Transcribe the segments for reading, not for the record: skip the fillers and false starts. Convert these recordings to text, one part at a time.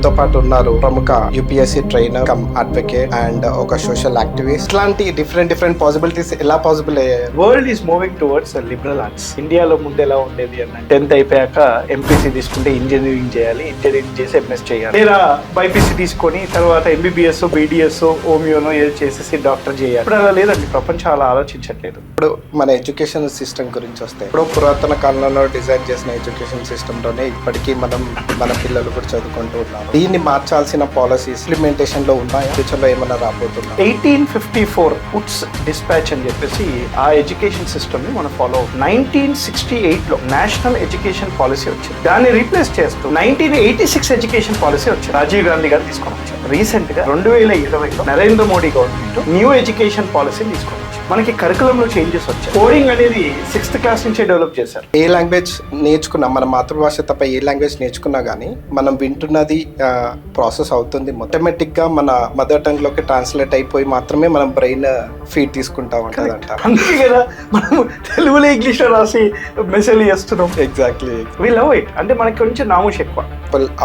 మనతో పాటు ఉన్నారు ప్రముఖ UPSC trainer come advocate and ఒక సోషల్ యాక్టివిస్ట్. ఇట్లాంటి డిఫరెంట్ పాసిబిలిటీస్ ఎలా పాసిబుల్ అయ్యాయి? World is moving towards liberal arts. ఇండియాలో ముందు ఎలా ఉండేది అన్న 10th అయిపోయాక ఎంపీసీ తీసుకుంటే ఇంజనీరింగ్ చేయాలి, ఇంజనీరింగ్ చేసి ఎంఎస్ చేయాలి, లేదా బైపీసీ తీసుకొని తర్వాత ఎంబీబీఎస్ బీడీఎస్ హోమియోనో చేసేసి డాక్టర్ చేయాలి. ఇప్పుడు అలా లేదండి, ప్రపంచం అలా ఆలోచించట్లేదు. ఇప్పుడు మన ఎడ్యుకేషన్ సిస్టమ్ గురించి వస్తే, ఇప్పుడు పురాతన కాలంలో డిజైన్ చేసిన ఎడ్యుకేషన్ సిస్టమ్ లోనే ఇప్పటికీ మన పిల్లలు కూడా చదువుకుంటూ ఉన్నారు. దీన్ని మార్చాల్సిన పాలసీస్ ఇంప్లిమెంటేషన్ లో ఉన్నాయా? ఫ్యూచర్ లో ఏమన్నా రాబోతున్నా? 1854 ఉడ్స్ డిస్పాచ్ అని చెప్పేసి ఆ ఎడ్యుకేషన్ సిస్టమ్ ని మనం ఫాలో అవుతాం. 1968 లో నేషనల్ ఎడ్యుకేషన్ పాలసీ వచ్చింది. దాన్ని రీప్లేస్ చేస్తూ 1986 ఎడ్యుకేషన్ పాలసీ వచ్చింది. రాజీవ్ గాంధీ గారు తీసుకొని వచ్చారు. రీసెంట్ గా 2020లో Narendra Modi government new education పాలసీని తీసుకొని వచ్చారు. మనకి కరికులం లో చేంజెస్ వచ్చాయి. కోడింగ్ అనేది 6th క్లాస్ నుంచే డెవలప్ చేశారు. ఏ లాంగ్వేజ్ నేర్చుకున్నా, మన మాతృభాష తప్ప ఏ లాంగ్వేజ్ నేర్చుకున్నా గానీ మనం వింటున్నది ప్రాసెస్ అవుతుంది. ఆటోమేటిక్ గా మన మదర్ టంగ్ లోకి ట్రాన్స్లేట్ అయిపోయి మాత్రమే మనం బ్రెయిన్ ఫీడ్ తీసుకుంటా ఉంటుంది అంటారు. అందుకే కదా మనం తెలుగులో ఇంగ్లీష్ లో రాసి మెసేజ్ చేస్తున్నాం. Exactly, we love it. అంటే మనకి కొంచెం నామూష్ ఎక్కువ.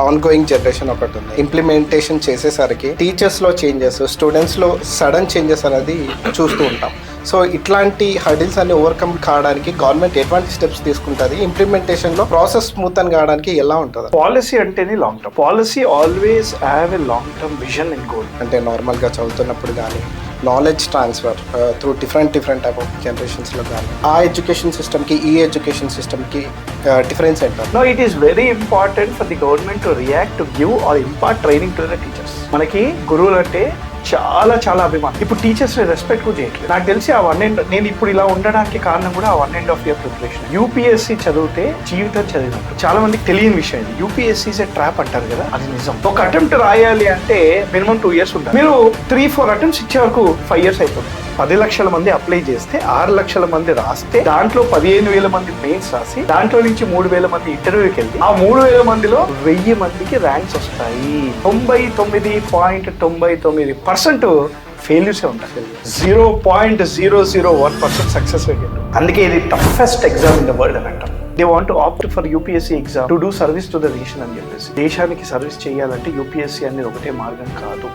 ఆన్ గోయింగ్ జనరేషన్ ఒకటి ఉంది. ఇంప్లిమెంటేషన్ చేసేసరికి టీచర్స్ లో చేంజెస్, స్టూడెంట్స్ లో సడన్ చేంజెస్ అనేది చూస్తూ ఉంటాం. సో ఇట్లాంటి హర్డిల్స్ అన్ని ఓవర్కమ్ కావడానికి గవర్నమెంట్ ఎటువంటి స్టెప్స్ తీసుకుంటుంది? ఇంప్లిమెంటేషన్ లో ప్రాసెస్ స్మూత్ అని కావడానికి ఎలా ఉంటుంది? పాలసీ అంటేనే long term. Policy always have a long term vision and goal. అంటే నార్మల్ గా చదువుతున్నప్పుడు కానీ knowledge transfer through different type of generations లో కానీ ఆ ఎడ్యుకేషన్ సిస్టమ్ కి ఈ ఎడ్యుకేషన్ సిస్టమ్ కి డిఫరెన్స్ ఏంటో? No, it is very important for the government to react to give or impart training to the teachers. మనకి గురువులు అంటే చాలా అభిమానం. ఇప్పుడు టీచర్స్ రెస్పెక్ట్ కూడా చేయట్లేదు. నాకు తెలిసి నేను ఇప్పుడు ఇలా ఉండడానికి కారణం కూడా ఆ 1.5 year ప్రిపరేషన్. యూపీఎస్సీ చదివితే జీవితం చదివినట్టు. చాలా మందికి తెలియని విషయం ఇది. యూపీఎస్సీ ఇస్ ఎ ట్రాప్ అంటారు కదా, అది నిజం. ఒక అటెంప్ట్ రాయాలి అంటే మినిమం 2 years ఉంటుంది. మీరు 3-4 attempts ఇచ్చే వరకు 5 years అయిపోతుంది. 10 లక్షల మంది అప్లై చేస్తే 6 లక్షల మంది రాస్తే దాంట్లో 15,000 మంది మెయిన్స్ రాసి దాంట్లో నుంచి 3,000 మంది ఇంటర్వ్యూకి వెళ్ళి ఆ 3,000 మందిలో 1000 మందికి ర్యాంక్స్ వస్తాయి. 99.99% ఫెయిల్యూర్సే ఉంటాయి. 0.001% సక్సెస్ రేట్. అందుకే ఇది toughest exam in the world అని అంటాం. They want to opt for UPSC exam to do service to the nation అని చెప్పేసి. దేశానికి సర్వీస్ చేయాలంటే యూపీఎస్సీ అనేది ఒకటే మార్గం కాదు.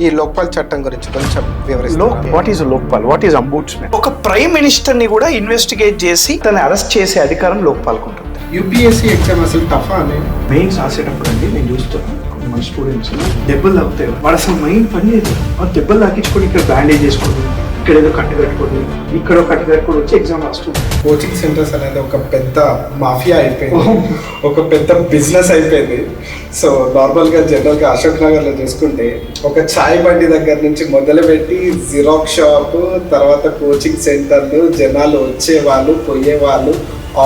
ఈ లోక్పాల్ చట్టం గురించి కొంచెం వివరిస్తారు. What is Lokpal, what is ombudsmen? ఒక ప్రైమ్ మినిస్టర్ ని కూడా ఇన్వెస్టిగేట్ చేసి తనని అరెస్ట్ చేసే అధికారం లోక్పాల్కు ఉంటుంది. యూపీఎస్సీ ఎగ్జామ్ అసలు టఫ్ అని మెయిన్స్ రాసేటప్పుడు అండి నేను చూస్తున్నాను మన స్టూడెంట్స్ దెబ్బలు తాగుతాయి. వాడు అసలు మైండ్ పని లేదు. దెబ్బలు తాకించుకొని ఇక్కడ బ్యాండేజ్ చేసుకోండి, ఇక్కడ ఏదో కట్టు కట్టుకోండి, ఇక్కడ కట్టు కట్టుకొని వచ్చి ఎగ్జామ్ రాస్తుంది. కోచింగ్ సెంటర్స్ అనేది ఒక పెద్ద మాఫియా అయిపోయింది, ఒక పెద్ద బిజినెస్ అయిపోయింది. సో నార్మల్గా జనరల్గా అశోక్ నగర్లో చూసుకుంటే ఒక ఛాయ్ బండి దగ్గర నుంచి మొదలుపెట్టి జిరాక్స్ షాప్, తర్వాత కోచింగ్ సెంటర్లు, జనాలు వచ్చేవాళ్ళు పోయేవాళ్ళు,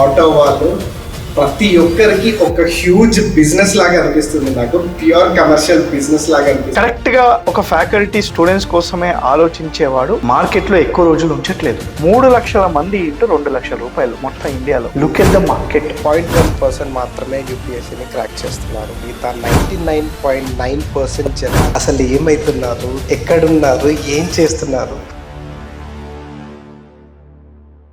ఆటో వాళ్ళు, ప్రతి ఒక్కరికి ఒక హ్యూజ్ బిజినెస్ లాగా అనిపిస్తుంది. నాకు ప్యూర్ కమర్షియల్ బిజినెస్ లాగా అనిపిస్తుంది. కరెక్ట్ గా ఒక ఫ్యాకల్టీ స్టూడెంట్స్ కోసమే ఆలోచించేవాడు మార్కెట్ లో ఎక్కువ రోజులు ఉంచట్లేదు. 3 లక్షల మంది ఇంటూ 2 లక్షల రూపాయలు మొత్తం ఇండియాలో. Look at the market. 0.1% మాత్రమే యూపీఎస్సీని క్రాక్ చేస్తున్నారు. మిగతా 99.9% జనం అసలు ఏమైతున్నారు, ఎక్కడున్నారు, ఏం చేస్తున్నారు?